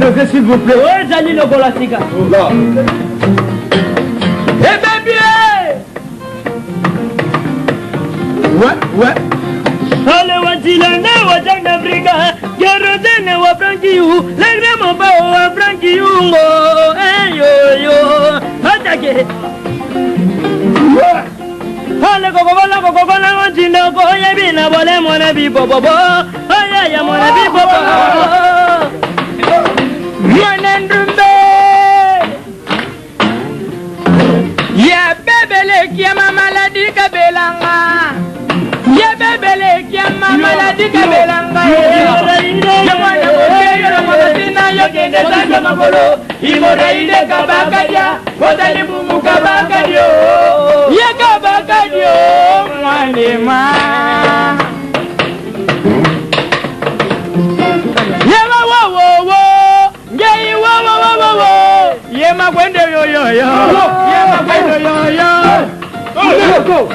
Dosez, s'il vous plaît. Ouais, Jali le Golasika. Eh ben bien. Ouais. Ale wajilane wajanda briga, gerozene wa frankiu, legre moba wa frankiu ngo, yo, atake. Ale kokola wajinda ko yebina bole mona bi bobo, ya mona bi bobo. Yanendumbe ya bebele kia mama la di kabelanga ya bebele kia mama la di kabelanga ya mwana moke yo mwana tina yo kende sanga makolo imora ide kabakadia kotali bumu kabakadio ya kabakadio mwane ma Yema kwende yo. Yema kwende yo. Go.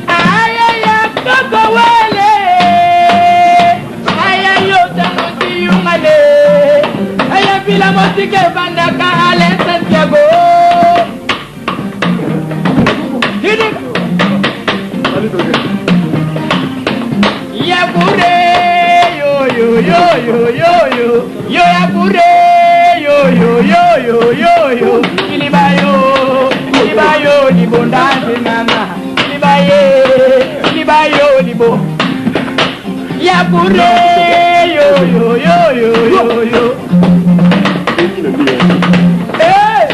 Ay, ay, ay, Así que van acá a Santiago. Ya curé, yo ya curé, yo. Ilibayo, libondante mama. Ilibayo, libo. Ya curé, yo. Hey!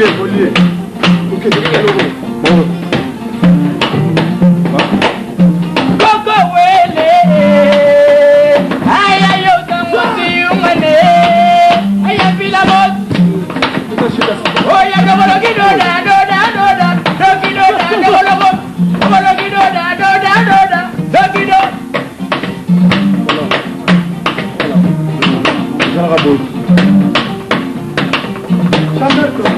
Évoluer. Ok, c'est bien le bon. Coco wele, aya yo tanguti umane, aya pila bot. Oya kabolo kido da, kido da, kido. Chamberton.